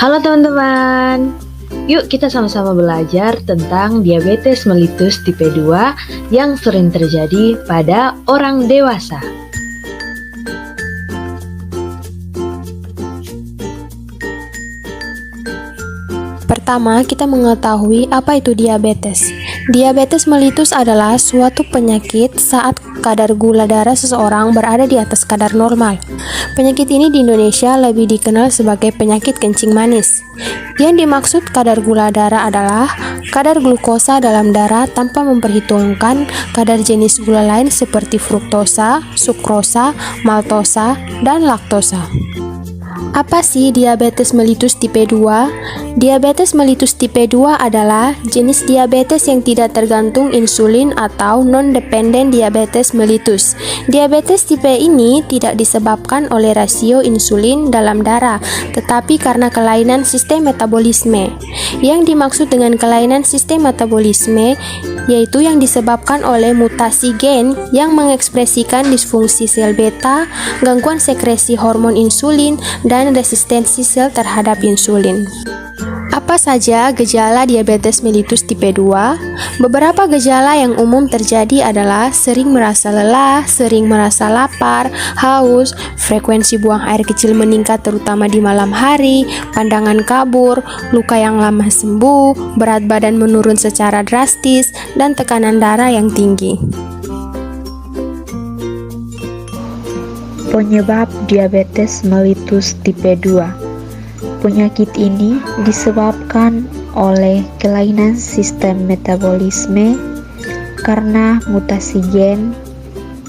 Halo teman-teman, yuk kita sama-sama belajar tentang diabetes mellitus tipe 2 yang sering terjadi pada orang dewasa. Pertama, kita mengetahui apa itu diabetes. Diabetes mellitus adalah suatu penyakit saat kadar gula darah seseorang berada di atas kadar normal. Penyakit ini di Indonesia lebih dikenal sebagai penyakit kencing manis. Yang dimaksud kadar gula darah adalah kadar glukosa dalam darah tanpa memperhitungkan kadar jenis gula lain seperti fruktosa, sukrosa, maltosa, dan laktosa. Apa sih diabetes mellitus tipe 2? Diabetes mellitus tipe 2 adalah jenis diabetes yang tidak tergantung insulin atau non-dependent diabetes mellitus. Diabetes tipe ini tidak disebabkan oleh rasio insulin dalam darah, tetapi karena kelainan sistem metabolisme. Yang dimaksud dengan kelainan sistem metabolisme yaitu yang disebabkan oleh mutasi gen yang mengekspresikan disfungsi sel beta, gangguan sekresi hormon insulin, dan resistensi sel terhadap insulin. Apa saja gejala diabetes mellitus tipe 2? Beberapa gejala yang umum terjadi adalah sering merasa lelah, sering merasa lapar, haus, frekuensi buang air kecil meningkat terutama di malam hari, pandangan kabur, luka yang lama sembuh, berat badan menurun secara drastis, dan tekanan darah yang tinggi. Penyebab diabetes mellitus tipe 2. Penyakit ini disebabkan oleh kelainan sistem metabolisme karena mutasi gen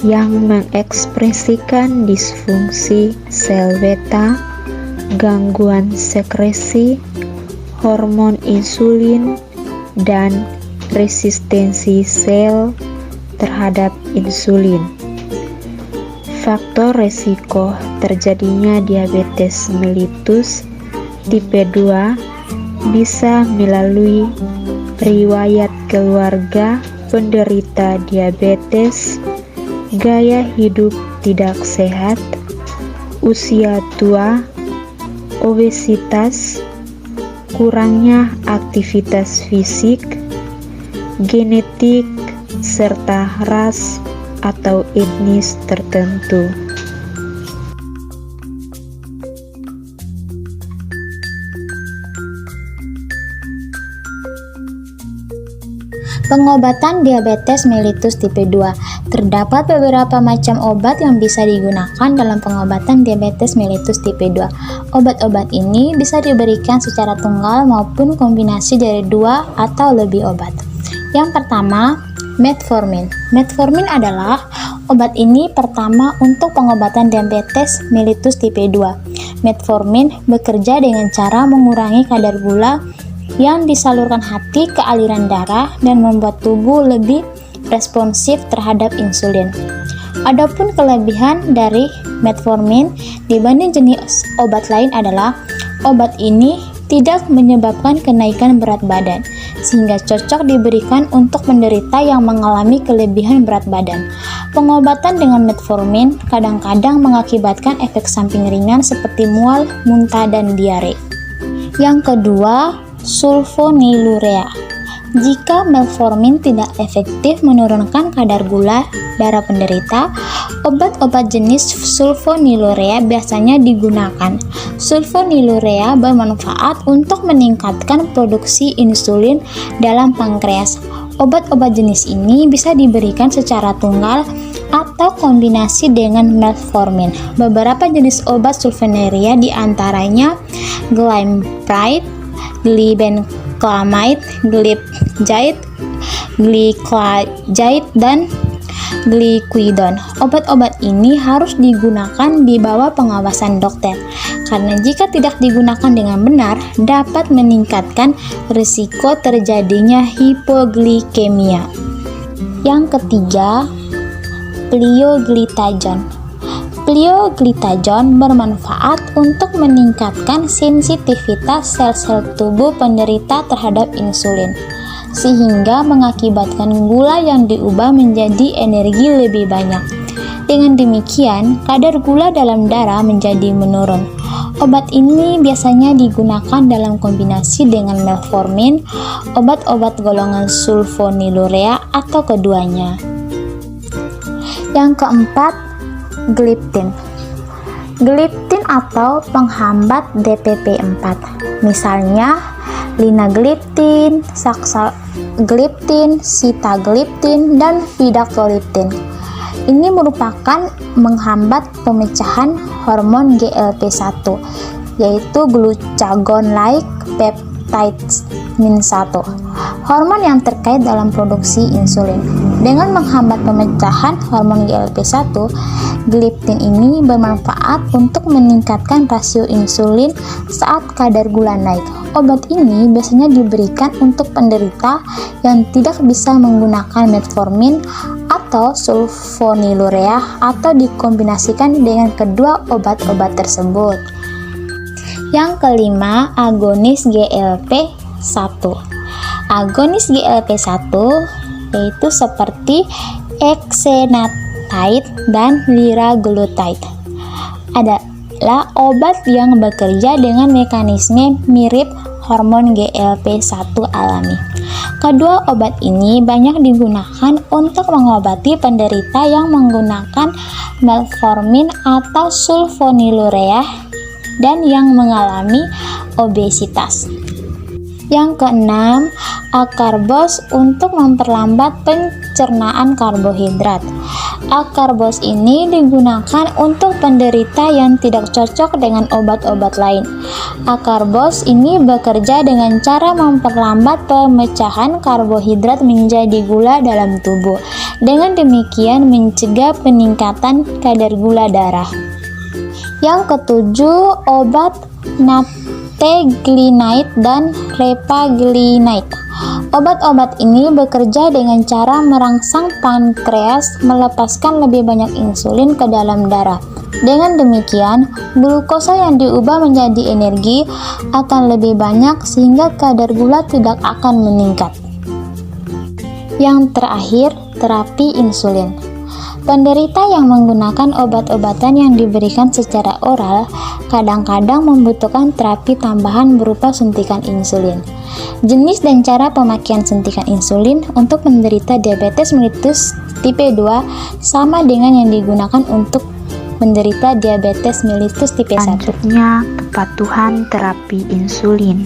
yang mengekspresikan disfungsi sel beta, gangguan sekresi hormon insulin, dan resistensi sel terhadap insulin. Faktor resiko terjadinya diabetes mellitus tipe 2 bisa melalui riwayat keluarga penderita diabetes, gaya hidup tidak sehat, usia tua, obesitas, kurangnya aktivitas fisik, genetik, serta ras atau etnis tertentu. Pengobatan diabetes mellitus tipe 2. Terdapat beberapa macam obat yang bisa digunakan dalam pengobatan diabetes mellitus tipe 2. Obat-obat ini bisa diberikan secara tunggal maupun kombinasi dari 2 atau lebih obat. Yang pertama, metformin. Metformin adalah obat ini pertama untuk pengobatan diabetes mellitus tipe 2. Metformin bekerja dengan cara mengurangi kadar gula yang disalurkan hati ke aliran darah dan membuat tubuh lebih responsif terhadap insulin. Adapun kelebihan dari metformin dibanding jenis obat lain adalah obat ini tidak menyebabkan kenaikan berat badan, sehingga cocok diberikan untuk penderita yang mengalami kelebihan berat badan. Pengobatan dengan metformin kadang-kadang mengakibatkan efek samping ringan seperti mual, muntah, dan diare. Yang kedua, sulfonylurea. Jika metformin tidak efektif menurunkan kadar gula darah penderita, obat-obat jenis sulfonylurea biasanya digunakan. Sulfonylurea bermanfaat untuk meningkatkan produksi insulin dalam pankreas. Obat-obat jenis ini bisa diberikan secara tunggal atau kombinasi dengan metformin. Beberapa jenis obat sulfonylurea diantaranya glimepiride, glibenclamide, glipizide, gliclazide, dan gliquidon. Obat-obat ini harus digunakan di bawah pengawasan dokter, karena jika tidak digunakan dengan benar dapat meningkatkan risiko terjadinya hipoglikemia. Yang ketiga, plioglitajon. Plioglitajon bermanfaat untuk meningkatkan sensitivitas sel-sel tubuh penderita terhadap insulin, sehingga mengakibatkan gula yang diubah menjadi energi lebih banyak. Dengan demikian, kadar gula dalam darah menjadi menurun. Obat ini biasanya digunakan dalam kombinasi dengan metformin, obat-obat golongan sulfonylurea atau keduanya. Yang keempat, gliptin. Gliptin atau penghambat DPP4, misalnya linagliptin, saxagliptin, sitagliptin, dan vidagliptin. Ini merupakan menghambat pemecahan hormon GLP-1, yaitu glucagon-like peptides min-1, hormon yang terkait dalam produksi insulin. Dengan menghambat pemecahan hormon GLP-1, gliptin ini bermanfaat untuk meningkatkan rasio insulin saat kadar gula naik. Obat ini biasanya diberikan untuk penderita yang tidak bisa menggunakan metformin atau sulfonylurea atau dikombinasikan dengan kedua obat-obat tersebut. Yang kelima, agonis GLP-1. Agonis GLP-1 yaitu seperti exenatide dan liraglutide adalah obat yang bekerja dengan mekanisme mirip hormon GLP-1 alami. Kedua obat ini banyak digunakan untuk mengobati penderita yang menggunakan metformin atau sulfonylurea dan yang mengalami obesitas. Yang keenam, akarbos untuk memperlambat pencernaan karbohidrat. Akarbos ini digunakan untuk penderita yang tidak cocok dengan obat-obat lain. Akarbos ini bekerja dengan cara memperlambat pemecahan karbohidrat menjadi gula dalam tubuh. Dengan demikian mencegah peningkatan kadar gula darah. Yang ketujuh, obat nateglinide dan repaglinide. Obat-obat ini bekerja dengan cara merangsang pankreas melepaskan lebih banyak insulin ke dalam darah. Dengan demikian, glukosa yang diubah menjadi energi akan lebih banyak sehingga kadar gula tidak akan meningkat. Yang terakhir, terapi insulin. Penderita yang menggunakan obat-obatan yang diberikan secara oral kadang-kadang membutuhkan terapi tambahan berupa suntikan insulin. Jenis dan cara pemakaian suntikan insulin untuk penderita diabetes mellitus tipe 2 sama dengan yang digunakan untuk penderita diabetes mellitus tipe 1. Selanjutnya, kepatuhan terapi insulin.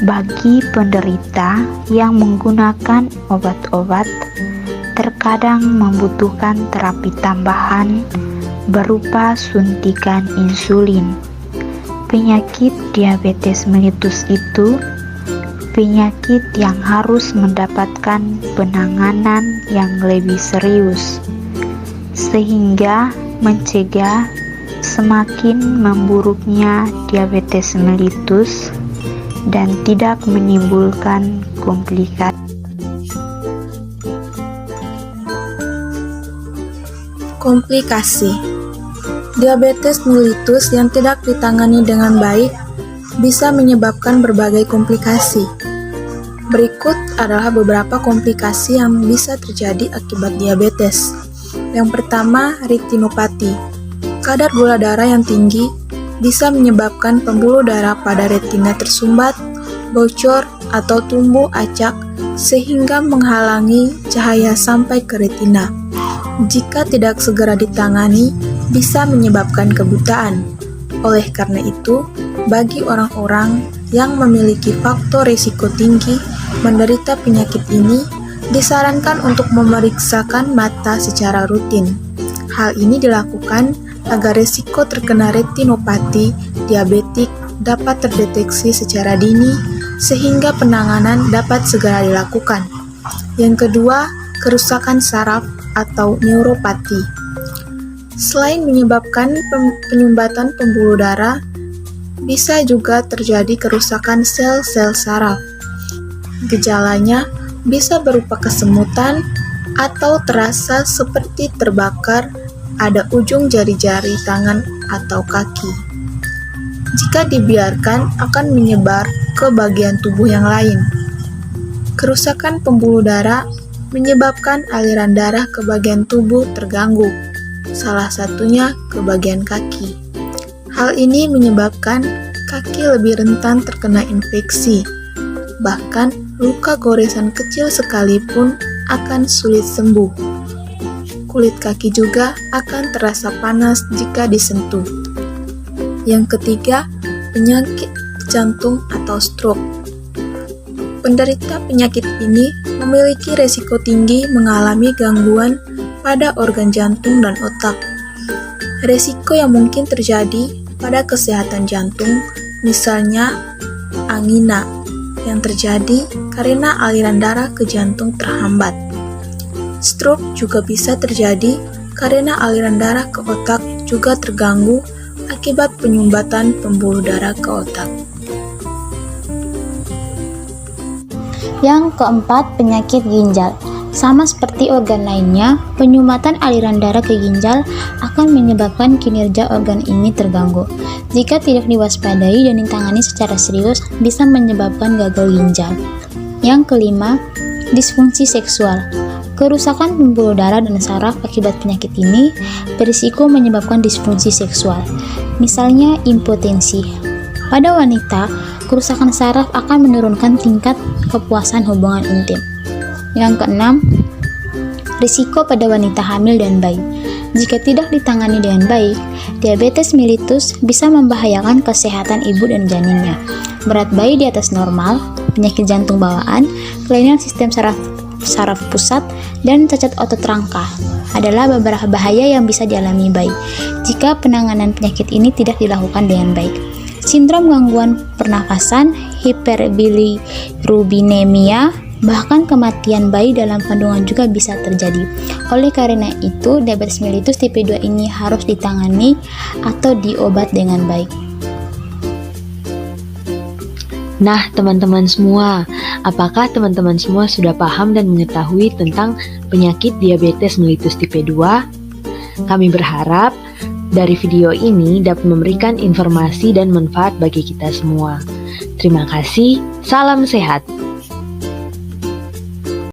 Bagi penderita yang menggunakan obat-obat, terkadang membutuhkan terapi tambahan berupa suntikan insulin. Penyakit diabetes mellitus itu penyakit yang harus mendapatkan penanganan yang lebih serius, sehingga mencegah semakin memburuknya diabetes mellitus dan tidak menimbulkan komplikasi. Komplikasi. Diabetes mellitus yang tidak ditangani dengan baik bisa menyebabkan berbagai komplikasi. Berikut adalah beberapa komplikasi yang bisa terjadi akibat diabetes. Yang pertama, retinopati. Kadar gula darah yang tinggi bisa menyebabkan pembuluh darah pada retina tersumbat, bocor, atau tumbuh acak sehingga menghalangi cahaya sampai ke retina. Jika tidak segera ditangani, bisa menyebabkan kebutaan. Oleh karena itu, bagi orang-orang yang memiliki faktor risiko tinggi menderita penyakit ini, disarankan untuk memeriksakan mata secara rutin. Hal ini dilakukan agar risiko terkena retinopati diabetik dapat terdeteksi secara dini sehingga penanganan dapat segera dilakukan. Yang kedua, kerusakan saraf atau neuropati. Selain menyebabkan penyumbatan pembuluh darah, bisa juga terjadi kerusakan sel-sel saraf. Gejalanya bisa berupa kesemutan atau terasa seperti terbakar pada ujung jari-jari tangan atau kaki. Jika dibiarkan akan menyebar ke bagian tubuh yang lain. Kerusakan pembuluh darah menyebabkan aliran darah ke bagian tubuh terganggu, salah satunya ke bagian kaki. Hal ini menyebabkan kaki lebih rentan terkena infeksi. Bahkan, luka goresan kecil sekalipun akan sulit sembuh. Kulit kaki juga akan terasa panas jika disentuh. Yang ketiga, penyakit jantung atau stroke. Penderita penyakit ini memiliki resiko tinggi mengalami gangguan pada organ jantung dan otak. Resiko yang mungkin terjadi pada kesehatan jantung, misalnya angina, yang terjadi karena aliran darah ke jantung terhambat. Stroke juga bisa terjadi karena aliran darah ke otak juga terganggu akibat penyumbatan pembuluh darah ke otak. Yang keempat, penyakit ginjal. Sama seperti organ lainnya, penyumbatan aliran darah ke ginjal akan menyebabkan kinerja organ ini terganggu. Jika tidak diwaspadai dan ditangani secara serius, bisa menyebabkan gagal ginjal. Yang kelima, disfungsi seksual. Kerusakan pembuluh darah dan saraf akibat penyakit ini berisiko menyebabkan disfungsi seksual, misalnya impotensi. Pada wanita, kerusakan saraf akan menurunkan tingkat kepuasan hubungan intim. Yang keenam, risiko pada wanita hamil dan bayi. Jika tidak ditangani dengan baik, diabetes mellitus bisa membahayakan kesehatan ibu dan janinnya. Berat bayi di atas normal, penyakit jantung bawaan, kelainan sistem saraf pusat, dan cacat otot rangka adalah beberapa bahaya yang bisa dialami bayi jika penanganan penyakit ini tidak dilakukan dengan baik. Sindrom gangguan pernafasan, hiperbilirubinemia, bahkan kematian bayi dalam kandungan juga bisa terjadi. Oleh karena itu, diabetes mellitus tipe 2 ini harus ditangani atau diobat dengan baik. Nah, teman-teman semua, apakah teman-teman semua sudah paham dan mengetahui tentang penyakit diabetes mellitus tipe 2? Kami berharap dari video ini dapat memberikan informasi dan manfaat bagi kita semua. Terima kasih, salam sehat.